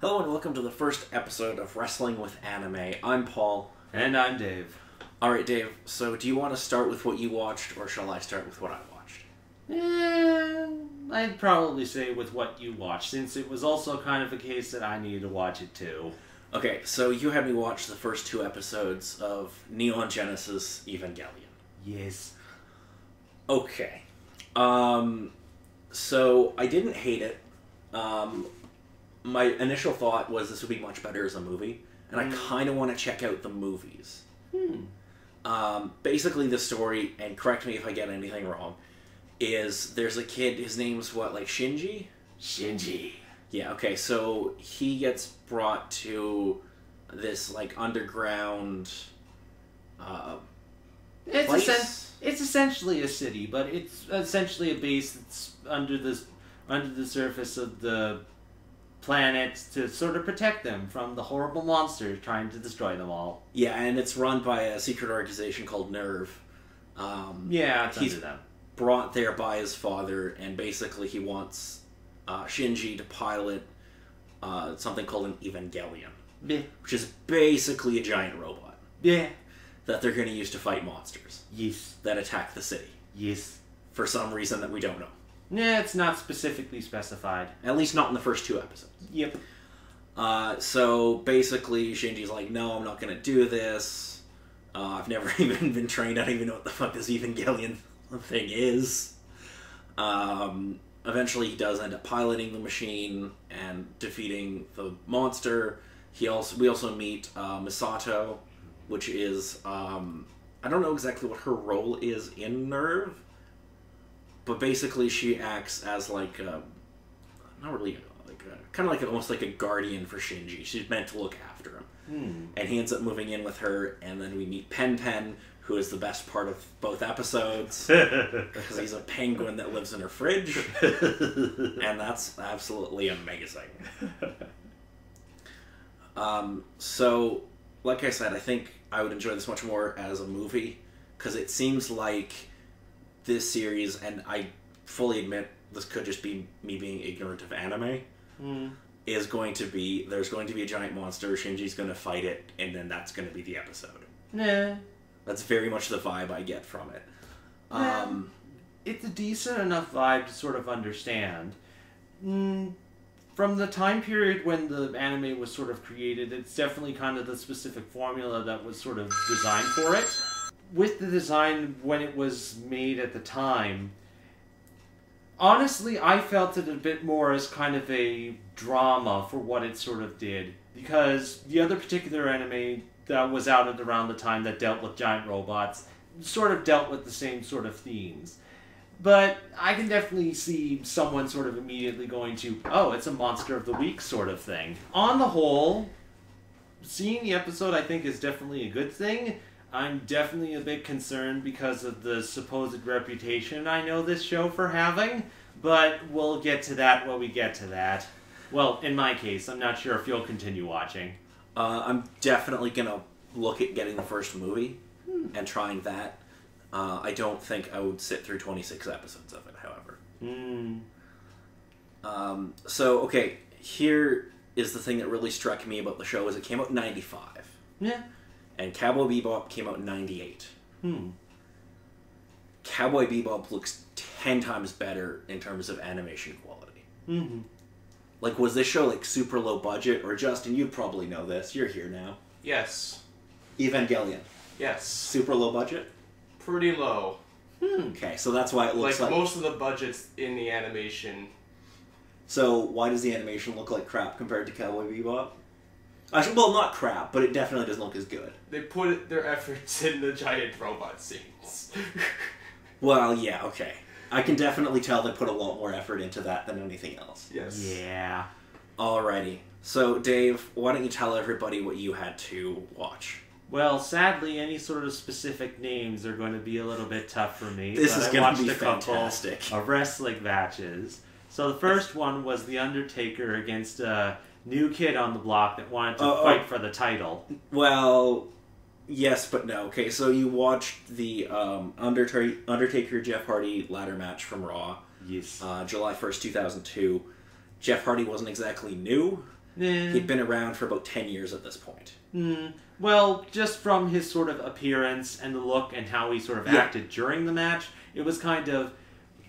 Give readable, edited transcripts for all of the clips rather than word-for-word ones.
Hello and welcome to the first episode of Wrestling with Anime. I'm Paul. And I'm Dave. Alright, Dave, so do you want to start with what you watched, or shall I start with what I watched? I'd probably say with what you watched, since it was also kind of a case that I needed to watch it too. Okay, so you had me watch the first two episodes of Neon Genesis Evangelion. Yes. Okay. So I didn't hate it. My initial thought was this would be much better as a movie, and I kind of want to check out the movies. Basically the story, and correct me if I get anything wrong, is there's a kid, his name's what, like Shinji? Shinji. Yeah, okay, so he gets brought to this, like, underground, place? It's essentially a city, but it's essentially a base that's under the surface of the planet to sort of protect them from the horrible monsters trying to destroy them all. Yeah, and it's run by a secret organization called NERV. It's he's under them. brought there by his father, and basically he wants Shinji to pilot something called an Evangelion, Yeah. which is basically a giant robot Yeah. that they're going to use to fight monsters Yes. that attack the city Yes. for some reason that we don't know. Yeah, it's not specifically specified. At least not in the first two episodes. Yep. So basically Shinji's like, no, I'm not going to do this. I've never even been trained. I don't even know what the fuck this Evangelion thing is. Eventually he does end up piloting the machine and defeating the monster. We also meet Misato, which is, I don't know exactly what her role is in NERV, but basically she acts as like not really kind of like almost like a guardian for Shinji. She's meant to look after him. And he ends up moving in with her, and then we meet Pen Pen, who is the best part of both episodes, because he's a penguin that lives in her fridge, and that's absolutely amazing. So, like I said, I think I would enjoy this much more as a movie, because it seems like this series, and I fully admit this could just be me being ignorant of anime, is going to be, there's going to be a giant monster, Shinji's going to fight it, and then that's going to be the episode. Nah. That's very much the vibe I get from it. It's a decent enough vibe to sort of understand. From the time period when the anime was sort of created, it's definitely kind of the specific formula that was sort of designed for it. With the design when it was made at the time, honestly, I felt it a bit more as kind of a drama for what it sort of did. Because the other particular anime that was out at around the time that dealt with giant robots sort of dealt with the same sort of themes. But I can definitely see someone sort of immediately going to, oh, it's a Monster of the Week sort of thing. On the whole, seeing the episode I think is definitely a good thing. I'm definitely a bit concerned because of the supposed reputation I know this show for having, but we'll get to that when we get to that. Well, in my case, I'm not sure if you'll continue watching. I'm definitely going to look at getting the first movie and trying that. I don't think I would sit through 26 episodes of it, however. So, okay, here is the thing that really struck me about the show is it came out in 95. Yeah. And Cowboy Bebop came out in 98. Cowboy Bebop looks 10 times better in terms of animation quality. Like, was this show, like, super low budget? Or, Justin, you probably know this. You're here now. Yes. Evangelion. Yes. Super low budget? Pretty low. Okay, so that's why it looks like... most of the budgets in the animation. So, why does the animation look like crap compared to Cowboy Bebop? Well, not crap, but it definitely doesn't look as good. They put their efforts in the giant robot scenes. Well, yeah, okay. I can definitely tell they put a lot more effort into that than anything else. Yes. Yeah. Alrighty. So, Dave, why don't you tell everybody what you had to watch? Well, sadly, any sort of specific names are going to be a little bit tough for me. This is going to be a couple fantastic. of wrestling matches. So the first one was The Undertaker against a new kid on the block that wanted to fight for the title. Well, yes, but no. Okay, so you watched the Undertaker Jeff Hardy ladder match from Raw. Yes. July 1st, 2002. Jeff Hardy wasn't exactly new. He'd been around for about 10 years at this point. Well, just from his sort of appearance and the look and how he sort of acted during the match, it was kind of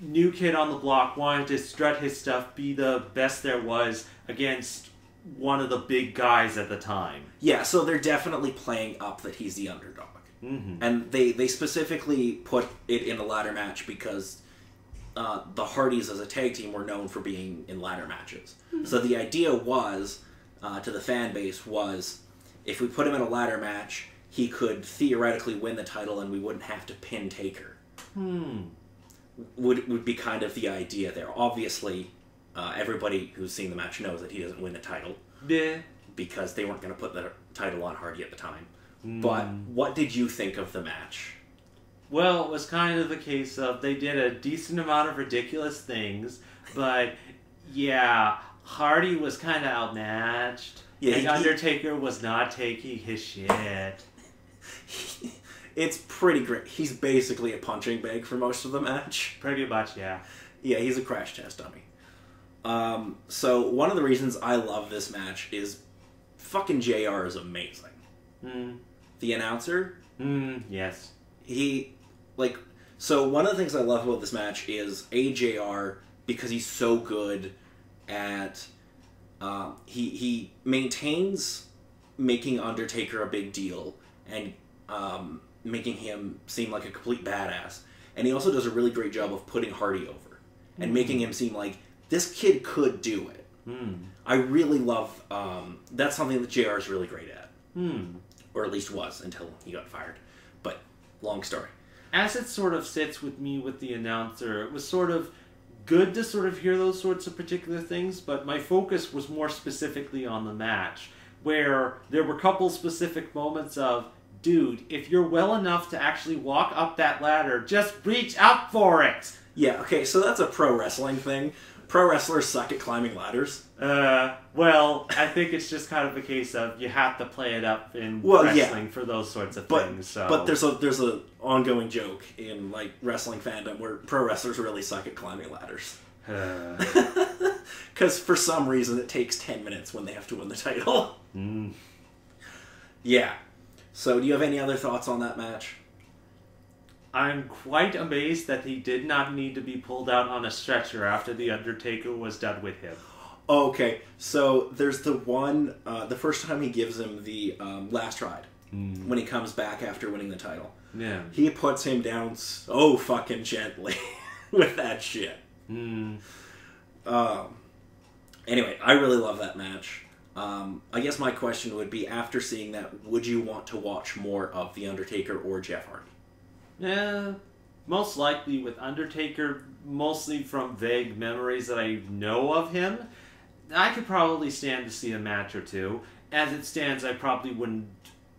new kid on the block, wanted to strut his stuff, be the best there was against one of the big guys at the time. Yeah, so they're definitely playing up that he's the underdog. And they specifically put it in a ladder match because the Hardys as a tag team were known for being in ladder matches. So the idea was, to the fan base, was if we put him in a ladder match, he could theoretically win the title and we wouldn't have to pin Taker. Would be kind of the idea there. Obviously, everybody who's seen the match knows that he doesn't win the title. Yeah. Because they weren't going to put the title on Hardy at the time. But what did you think of the match? Well, it was kind of the case of they did a decent amount of ridiculous things, but yeah, Hardy was kind of outmatched. Yeah, and Undertaker was not taking his shit. It's pretty great. He's basically a punching bag for most of the match. Pretty much, yeah. Yeah, he's a crash test dummy. So one of the reasons I love this match is fucking JR is amazing. The announcer? Yes. So one of the things I love about this match is JR, because he's so good at, he maintains making Undertaker a big deal and making him seem like a complete badass. And he also does a really great job of putting Hardy over and making him seem like this kid could do it. I really love, that's something that JR is really great at. Or at least was until he got fired. But, long story. As it sort of sits with me with the announcer, it was sort of good to sort of hear those sorts of particular things, but my focus was more specifically on the match, where there were a couple specific moments of, dude, if you're well enough to actually walk up that ladder, just reach up for it! Yeah, okay, so that's a pro wrestling thing. Pro wrestlers suck at climbing ladders. Well, I think it's just kind of a case of you have to play it up in wrestling for those sorts of things. So. But there's a ongoing joke in like wrestling fandom where pro wrestlers really suck at climbing ladders. Because for some reason it takes 10 minutes when they have to win the title. Yeah. So do you have any other thoughts on that match? I'm quite amazed that he did not need to be pulled out on a stretcher after The Undertaker was done with him. Okay, so there's the one, the first time he gives him the last ride, when he comes back after winning the title. Yeah. He puts him down so fucking gently with that shit. Anyway, I really love that match. I guess my question would be, after seeing that, would you want to watch more of The Undertaker or Jeff Hardy? Yeah, most likely with Undertaker, mostly from vague memories that I know of him. I could probably stand to see a match or two. As it stands, I probably wouldn't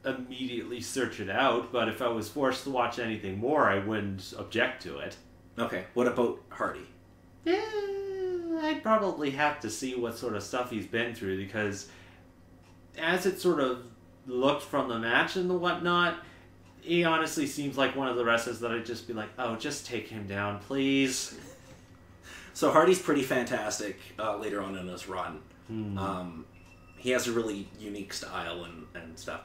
immediately search it out, but if I was forced to watch anything more, I wouldn't object to it. Okay, what about Hardy? Yeah, I'd probably have to see what sort of stuff he's been through, because as it sort of looked from the match and the whatnot, he honestly seems like one of the wrestlers that I'd just be like, oh, just take him down, please. So Hardy's pretty fantastic later on in his run. He has a really unique style and stuff.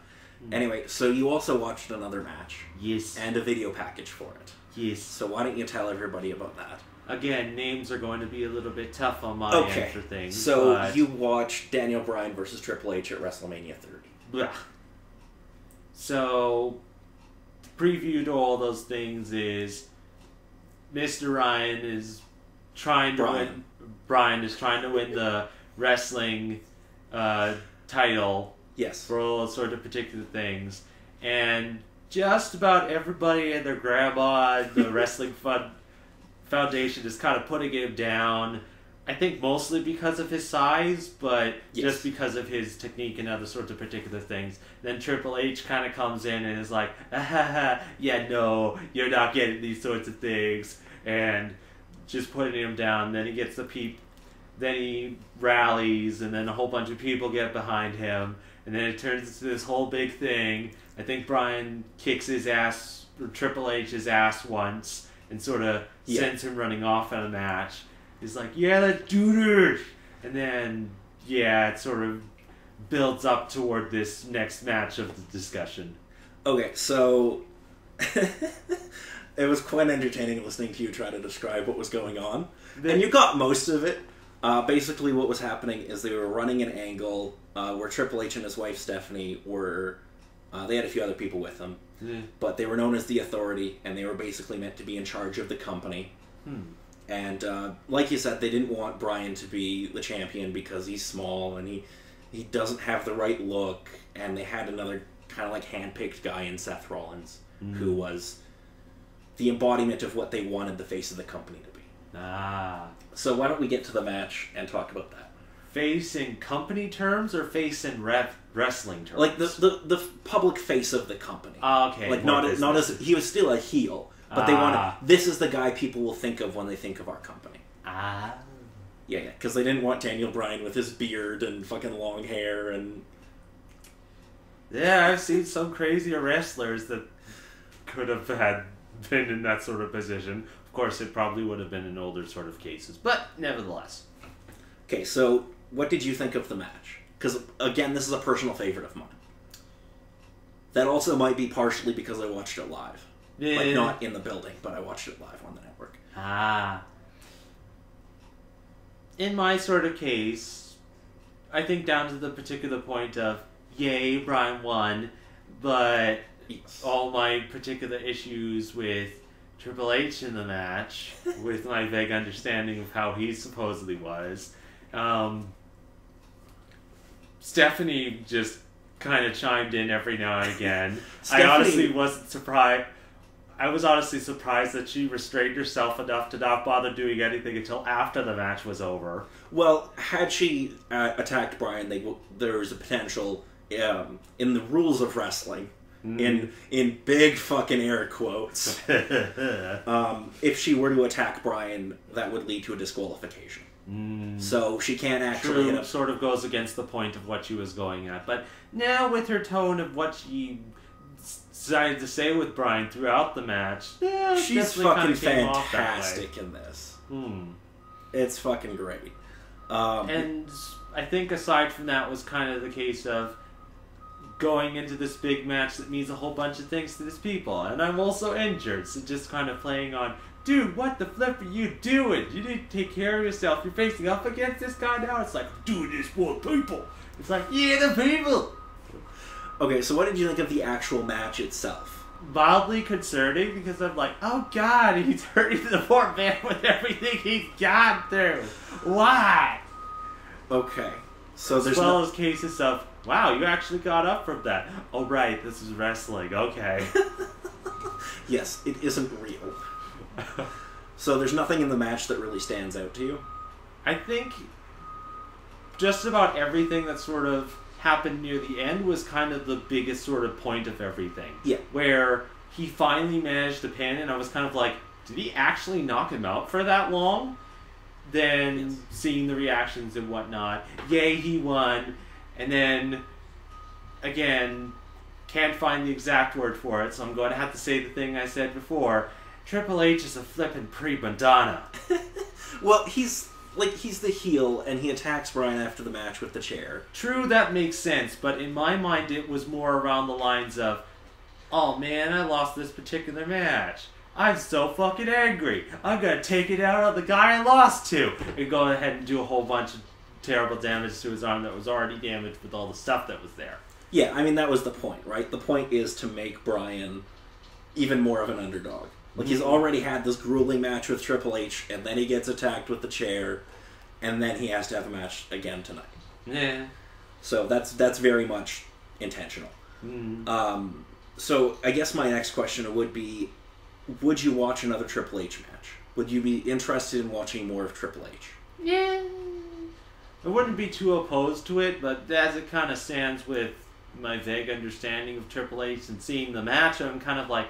Anyway, so you also watched another match. Yes. And a video package for it. Yes. So why don't you tell everybody about that? Again, names are going to be a little bit tough on my end for things. So you watched Daniel Bryan versus Triple H at WrestleMania 30. Blah. So, preview to all those things is Mr. Ryan is trying to win. Brian is trying to win the wrestling title. Yes. For all sorts of particular things, and just about everybody and their grandma at the Wrestling Foundation is kind of putting him down. I think mostly because of his size, but just because of his technique and other sorts of particular things. Then Triple H kind of comes in and is like, yeah, no, you're not getting these sorts of things, and just putting him down. Then he gets then he rallies, and then a whole bunch of people get behind him, and then it turns into this whole big thing. I think Brian kicks his ass, or Triple H's ass once, and sort of sends him running off at a match. He's like, yeah, let's do this! And then, yeah, it sort of builds up toward this next match of the discussion. Okay, so it was quite entertaining listening to you try to describe what was going on. And you got most of it. Basically what was happening is they were running an angle where Triple H and his wife Stephanie were... they had a few other people with them. But they were known as the Authority, and they were basically meant to be in charge of the company. And like you said, they didn't want Bryan to be the champion because he's small and he doesn't have the right look. And they had another kind of like hand-picked guy in Seth Rollins who was the embodiment of what they wanted the face of the company to be. So why don't we get to the match and talk about that? Face in company terms or face in wrestling terms? Like the public face of the company. Okay. Like not as he was still a heel, but they wanted this is the guy people will think of when they think of our company. Yeah, because they didn't want Daniel Bryan with his beard and fucking long hair and. Yeah, I've seen some crazier wrestlers that could have been in that sort of position. Of course, it probably would have been in older sort of cases, but nevertheless. Okay, so what did you think of the match? Because, again, this is a personal favorite of mine. That also might be partially because I watched it live. Yeah. Like, not in the building, but I watched it live on the network. In my sort of case, I think down to the particular point of, yay, Bryan won, but all my particular issues with Triple H in the match, with my vague understanding of how he supposedly was, Stephanie just kind of chimed in every now and again. I honestly wasn't surprised. I was honestly surprised that she restrained herself enough to not bother doing anything until after the match was over. Well, had she attacked Bryan, there was a potential, in the rules of wrestling, in big fucking air quotes, if she were to attack Bryan, that would lead to a disqualification. So she can't actually hit him. Sort of goes against the point of what she was going at. But now with her tone of what she decided to say with Bryan throughout the match, she's fucking fantastic in this. It's fucking great. And I think aside from that was kind of the case of going into this big match that means a whole bunch of things to these people. And I'm also injured, so just kind of playing on, dude, what the flip are you doing? You need to take care of yourself. You're facing up against this guy now. It's like, doing this for people. It's like, yeah, the people. Okay, so what did you think of the actual match itself? Mildly concerning because I'm like, oh god, he's hurting the poor man with everything he's gone through. Why? Okay, so there's as cases of, wow, you actually got up from that. Oh right, this is wrestling. Okay. Yes, it isn't real. So there's nothing in the match that really stands out to you? I think just about everything that sort of happened near the end was kind of the biggest sort of point of everything. Yeah. Where he finally managed to pin, and I was kind of like, did he actually knock him out for that long? Then seeing the reactions and whatnot, yay, he won. And then, again, can't find the exact word for it, so I'm going to have to say the thing I said before. Triple H is a flippin' prima donna. Well, he's the heel, and he attacks Bryan after the match with the chair. True, that makes sense, but in my mind it was more around the lines of, oh man, I lost this particular match. I'm so fucking angry. I'm gonna take it out on the guy I lost to. And go ahead and do a whole bunch of terrible damage to his arm that was already damaged with all the stuff that was there. Yeah, I mean, that was the point, right? The point is to make Bryan even more of an underdog. Like, he's already had this grueling match with Triple H, and then he gets attacked with the chair, and then he has to have a match again tonight. Yeah. So that's very much intentional. So I guess my next question would be, would you watch another Triple H match? Would you be interested in watching more of Triple H? Yeah. I wouldn't be too opposed to it, but as it kind of stands with my vague understanding of Triple H and seeing the match, I'm kind of like,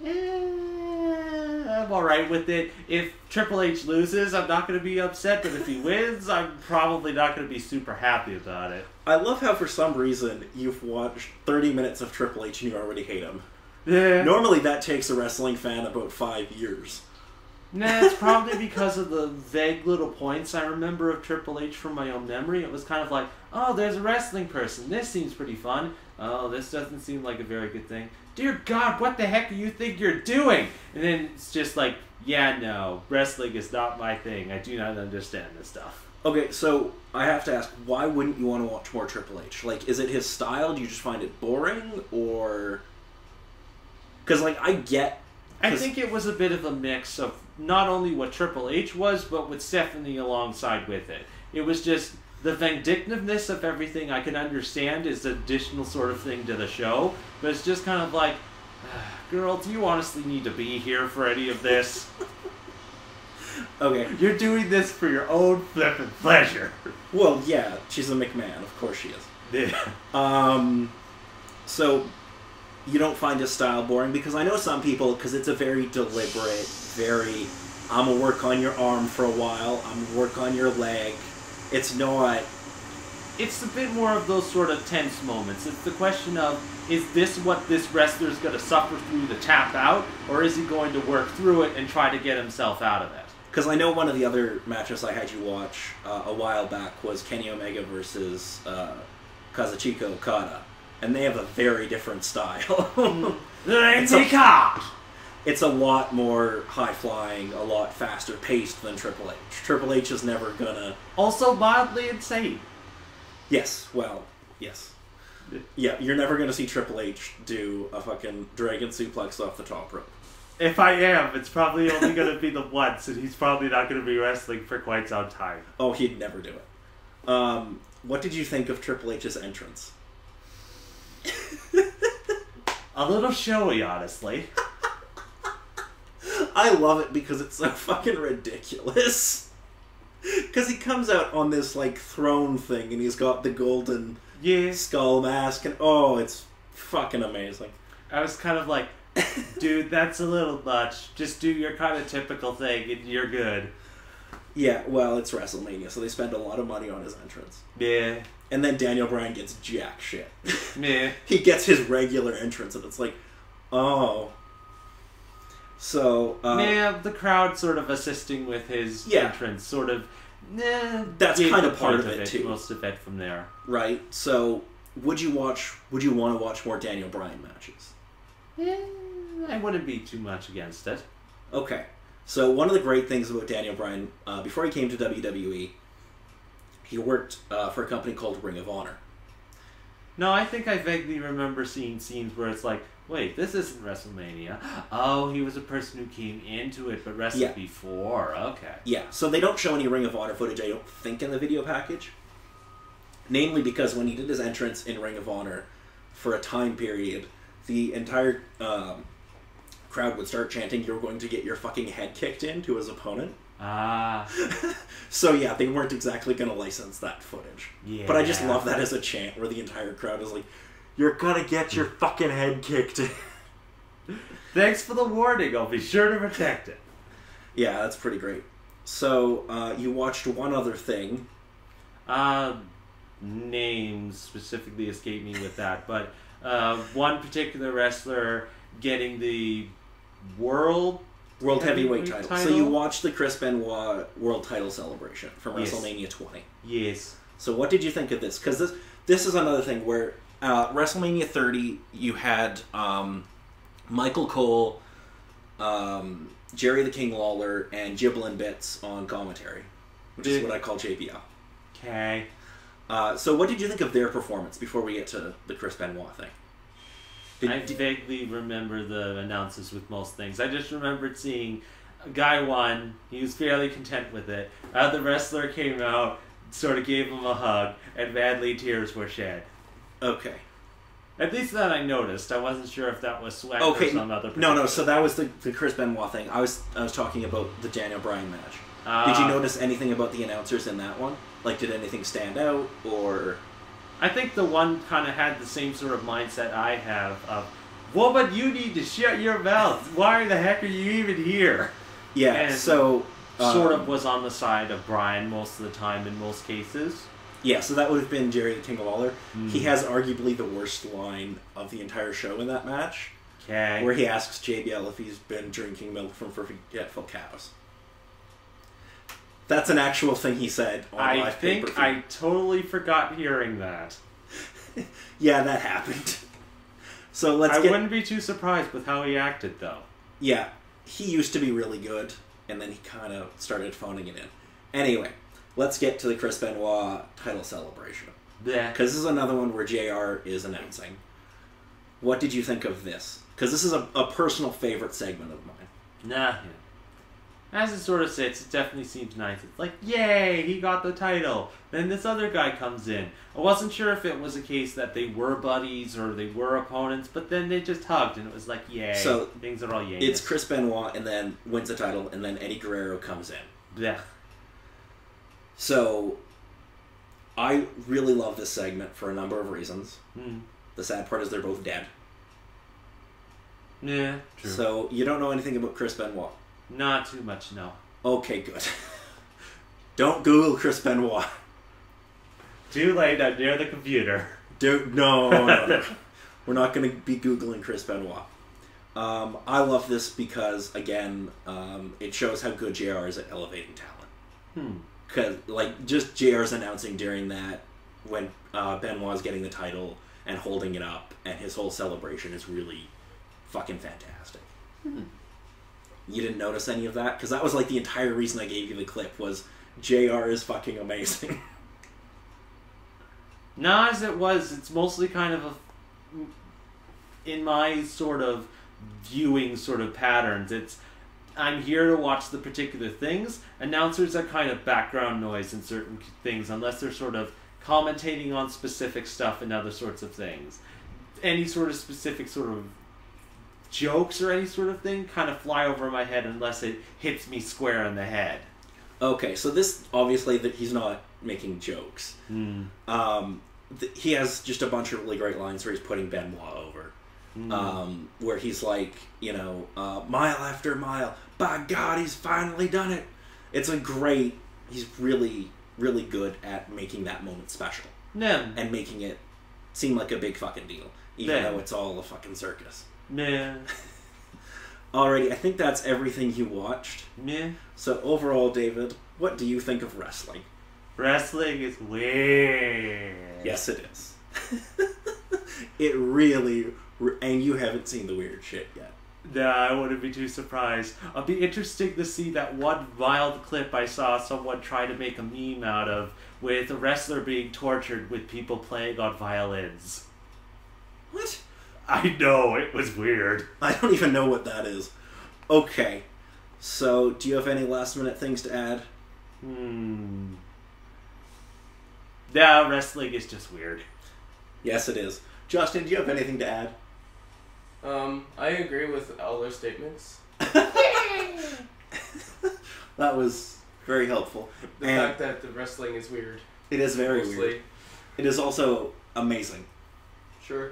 I'm alright with it. If Triple H loses, I'm not going to be upset, but if he wins, I'm probably not going to be super happy about it. I love how for some reason you've watched 30 minutes of Triple H and you already hate him. Yeah. Normally that takes a wrestling fan about 5 years. Nah, it's probably because of the vague little points I remember of Triple H from my own memory. It was kind of like, oh, there's a wrestling person. This seems pretty fun. Oh, this doesn't seem like a very good thing. Dear God, what the heck do you think you're doing? And then it's just like, yeah, no, wrestling is not my thing. I do not understand this stuff. Okay, so I have to ask, why wouldn't you want to watch more Triple H? Like, is it his style? Do you just find it boring? Or... Because, like, I think it was a bit of a mix of not only what Triple H was, but with Stephanie alongside with it. It was just the vindictiveness of everything I can understand is an additional sort of thing to the show, but it's just kind of like, girl, do you honestly need to be here for any of this? Okay. You're doing this for your own flippin' pleasure. Well, yeah, she's a McMahon. Of course she is. Yeah. So, you don't find his style boring? Because I know some people, because it's a very deliberate, very, I'm going to work on your arm for a while, I'm going to work on your leg. It's not... It's a bit more of those sort of tense moments. It's the question of, is this what this wrestler's going to suffer through to tap out, or is he going to work through it and try to get himself out of it? Because I know one of the other matches I had you watch a while back was Kenny Omega versus Kazuchika Okada. And they have a very different style. It's a lot more high-flying, a lot faster-paced than Triple H. Triple H is never gonna... Also mildly insane. Yes, well, yes. Yeah, you're never gonna see Triple H do a fucking dragon suplex off the top rope. If I am, it's probably only gonna be the once, and he's probably not gonna be wrestling for quite some time. Oh, he'd never do it. What did you think of Triple H's entrance? A little showy, honestly. I love it because it's so fucking ridiculous. Because he comes out on this, like, throne thing, and he's got the golden skull mask, and oh, it's fucking amazing. I was kind of like, dude, that's a little much. Just do your kind of typical thing, and you're good. Yeah, well, it's WrestleMania, so they spend a lot of money on his entrance. Yeah. And then Daniel Bryan gets jack shit. Yeah. He gets his regular entrance, and it's like, oh. So, yeah, the crowd sort of assisting with his entrance, sort of, that's kind of part of it, too. Most of it from there. Right, so, would you want to watch more Daniel Bryan matches? I wouldn't be too much against it. Okay. So, one of the great things about Daniel Bryan, before he came to WWE, he worked for a company called Ring of Honor. No, I think I vaguely remember seeing scenes where it's like, wait, this isn't WrestleMania. Oh, he was a person who came into it but wrestled before. Okay. Yeah, so they don't show any Ring of Honor footage, I don't think, in the video package. Namely because when he did his entrance in Ring of Honor for a time period, the entire crowd would start chanting, "You're going to get your fucking head kicked in," to his opponent. Ah. So yeah, they weren't exactly going to license that footage. Yeah. But I just love that as a chant where the entire crowd is like, "You're going to get your fucking head kicked in." Thanks for the warning. I'll be sure to protect it. Yeah, that's pretty great. So, you watched one other thing. Names specifically escape me with that, but one particular wrestler getting the World Heavyweight title. So you watched the Chris Benoit World Title celebration from WrestleMania 20. Yes. So what did you think of this? Because this is another thing where WrestleMania 30, you had Michael Cole, Jerry the King Lawler, and Giblin Bits on commentary, which is what I call JBL. Okay. So what did you think of their performance before we get to the Chris Benoit thing? I vaguely remember the announcers with most things. I just remembered seeing a guy won. He was fairly content with it. The wrestler came out, sort of gave him a hug, and badly tears were shed. Okay. At least that I noticed. I wasn't sure if that was swag or some other. No. So that was the Chris Benoit thing. I was talking about the Daniel Bryan match. Did you notice anything about the announcers in that one? Like, did anything stand out, or? I think the one kind of had the same sort of mindset I have of, woman, you need to shut your mouth. Why the heck are you even here? Yeah, and so... sort of was on the side of Bryan most of the time in most cases. Yeah, so that would have been Jerry the King Lawler. He has arguably the worst line of the entire show in that match. Okay. Where he asks JBL if he's been drinking milk from forgetful cows. That's an actual thing he said on I live think pay-per-view. I totally forgot hearing that. Yeah, that happened. So I wouldn't be too surprised with how he acted, though. Yeah, he used to be really good, and then he kind of started phoning it in. Anyway, let's get to the Chris Benoit title celebration. Yeah. Because this is another one where JR is announcing. What did you think of this? Because this is a personal favorite segment of mine. Nah. As it sort of sits, it definitely seems nice. It's like, yay, he got the title. Then this other guy comes in. I wasn't sure if it was a case that they were buddies or they were opponents, but then they just hugged and it was like, yay. So, things are all yay. It's Chris Benoit and then wins the title, and then Eddie Guerrero comes in. Blech. So, I really love this segment for a number of reasons. The sad part is they're both dead. Yeah, true. So, you don't know anything about Chris Benoit. Not too much, no. Okay, good. Don't Google Chris Benoit. Too late, I'm near the computer. No. We're not going to be Googling Chris Benoit. I love this because, again, it shows how good JR is at elevating talent. Because, like, just JR's announcing during that when Benoit's getting the title and holding it up, and his whole celebration is really fucking fantastic. You didn't notice any of that? Because that was, like, the entire reason I gave you the clip was JR is fucking amazing. Not as it was, it's mostly kind of in my sort of viewing sort of patterns, it's I'm here to watch the particular things. Announcers are kind of background noise in certain things unless they're sort of commentating on specific stuff and other sorts of things. Any sort of specific sort of jokes or any sort of thing kind of fly over my head unless it hits me square in the head. Okay, so this, obviously, that he's not making jokes. He has just a bunch of really great lines where he's putting Benoit over. Where he's like, mile after mile, by God, he's finally done it. It's a great, he's really, really good at making that moment special. Yeah. And making it seem like a big fucking deal, even though it's all a fucking circus. Yeah. Alrighty, I think that's everything you watched. Yeah. So overall, David, what do you think of wrestling? Wrestling is weird. Yes, it is. It really... And you haven't seen the weird shit yet. Nah, I wouldn't be too surprised. It'll be interesting to see that one wild clip I saw someone try to make a meme out of with a wrestler being tortured with people playing on violins. What? I know, it was weird. I don't even know what that is. Okay. So, do you have any last minute things to add? Yeah, wrestling is just weird. Yes, it is. Justin, do you have anything to add? I agree with all their statements. That was very helpful. The fact that the wrestling is weird. It is very mostly. weird. It is also amazing. Sure.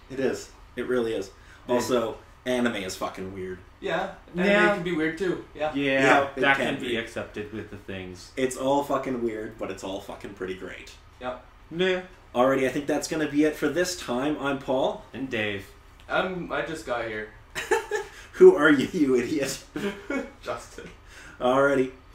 It is. It really is. Yeah. Also, anime is fucking weird. Yeah. And Yeah. it can be weird too. Yeah. Yeah, it that can can be be. accepted with the things. It's all fucking weird, but it's all fucking pretty great. Yep. Yeah. Alrighty, I think that's going to be it for this time. I'm Paul. And Dave. I just got here. Who are you, you idiot? Justin. Alrighty.